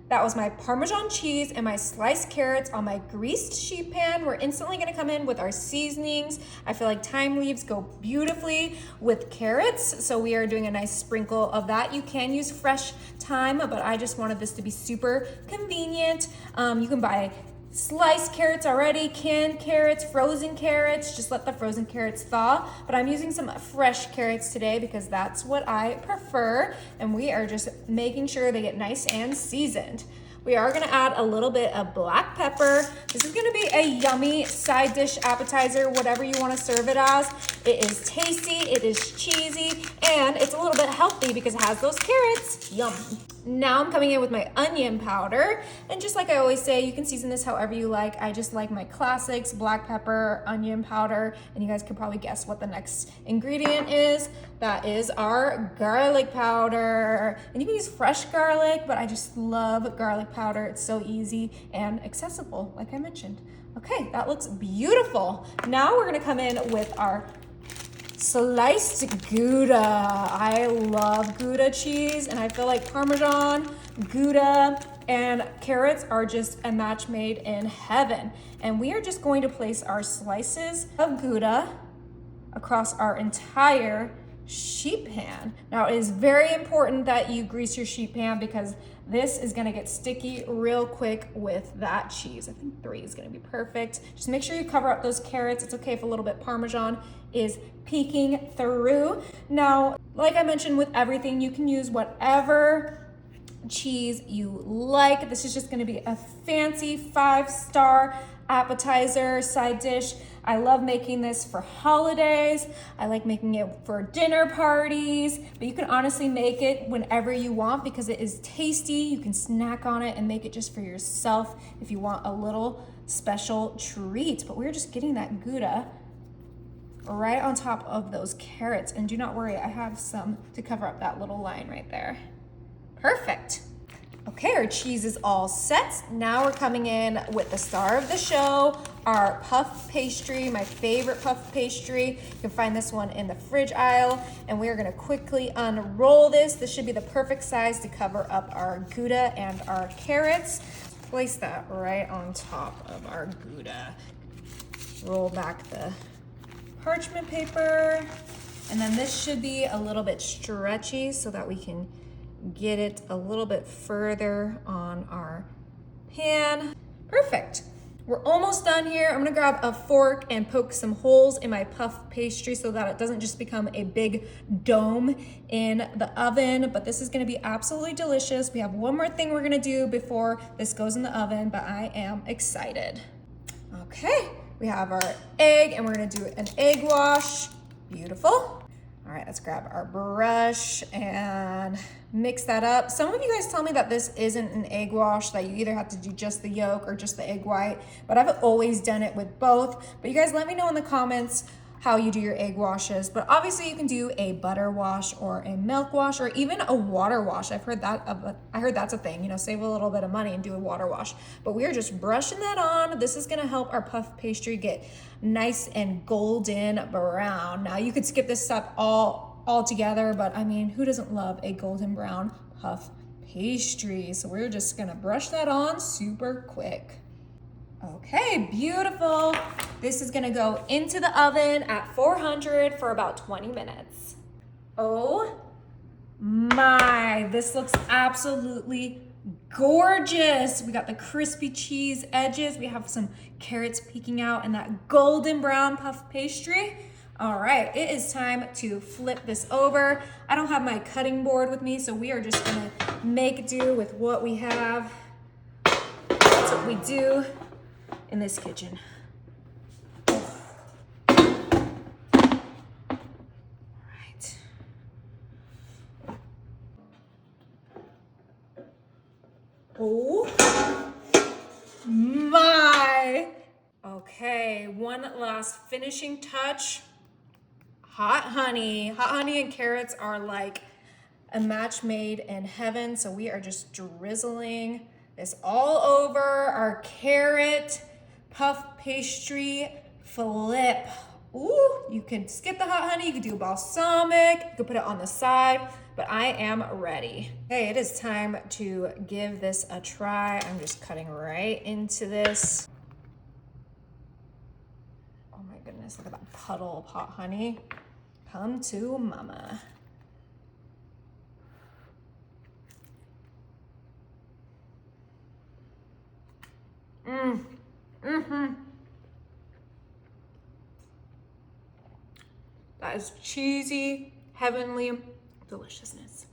That was my Parmesan cheese and my sliced carrots on my greased sheet pan. We're instantly gonna come in with our seasonings. I feel like thyme leaves go beautifully with carrots, so we are doing a nice sprinkle of that. You can use fresh thyme, but I just wanted this to be super convenient. You can buy sliced carrots already, canned carrots, frozen carrots, just let the frozen carrots thaw. But I'm using some fresh carrots today because that's what I prefer. And we are just making sure they get nice and seasoned. We are gonna add a little bit of black pepper. This is gonna be a yummy side dish appetizer, whatever you wanna serve it as. It is tasty, it is cheesy, and it's a little bit healthy because it has those carrots. Yum. Now I'm coming in with my onion powder. And just like I always say, you can season this however you like. I just like my classics, black pepper, onion powder, and you guys can probably guess what the next ingredient is. That is our garlic powder. And you can use fresh garlic, but I just love garlic powder. It's so easy and accessible, like I mentioned. Okay, that looks beautiful. Now we're gonna come in with our sliced Gouda. I love Gouda cheese, and I feel like Parmesan, Gouda, and carrots are just a match made in heaven. And we are just going to place our slices of Gouda across our entire sheet pan. Now, it is very important that you grease your sheet pan because this is gonna get sticky real quick with that cheese. I think 3 is gonna be perfect. Just make sure you cover up those carrots. It's okay if a little bit Parmesan is peeking through. Now, like I mentioned with everything, you can use whatever cheese you like. This is just gonna be a fancy 5-star appetizer side dish. I love making this for holidays. I like making it for dinner parties, but you can honestly make it whenever you want because it is tasty. You can snack on it and make it just for yourself if you want a little special treat. But we're just getting that Gouda right on top of those carrots. And do not worry, I have some to cover up that little line right there. Perfect. Okay, our cheese is all set. Now we're coming in with the star of the show, our puff pastry, my favorite puff pastry. You can find this one in the fridge aisle, and we are gonna quickly unroll this. This should be the perfect size to cover up our Gouda and our carrots. Place that right on top of our Gouda. Roll back the parchment paper, and then this should be a little bit stretchy so that we can get it a little bit further on our pan. Perfect. We're almost done here. I'm gonna grab a fork and poke some holes in my puff pastry so that it doesn't just become a big dome in the oven, but this is gonna be absolutely delicious. We have one more thing we're gonna do before this goes in the oven, but I am excited. Okay, we have our egg and we're gonna do an egg wash. Beautiful. All right, let's grab our brush and mix that up. Some of you guys tell me that this isn't an egg wash, that you either have to do just the yolk or just the egg white, but I've always done it with both. But you guys let me know in the comments how you do your egg washes. But obviously you can do a butter wash or a milk wash or even a water wash. I heard that's a thing, you know, save a little bit of money and do a water wash. But we are just brushing that on. This is gonna help our puff pastry get nice and golden brown. Now you could skip this step all together, but I mean, who doesn't love a golden brown puff pastry? So we're just gonna brush that on super quick. Okay, beautiful. This is gonna go into the oven at 400 for about 20 minutes. Oh my, this looks absolutely gorgeous. We got the crispy cheese edges. We have some carrots peeking out and that golden brown puff pastry. All right, it is time to flip this over. I don't have my cutting board with me, so we are just gonna make do with what we have. That's what we do in this kitchen. All right. Oh my. Okay, one last finishing touch. Hot honey. Hot honey and carrots are like a match made in heaven. So we are just drizzling this all over our carrot puff pastry flip. Ooh, you can skip the hot honey, you can do balsamic, you can put it on the side, but I am ready. Okay, it is time to give this a try. I'm just cutting right into this. Oh my goodness, look at that puddle of hot honey. Come to mama. That is cheesy, heavenly deliciousness.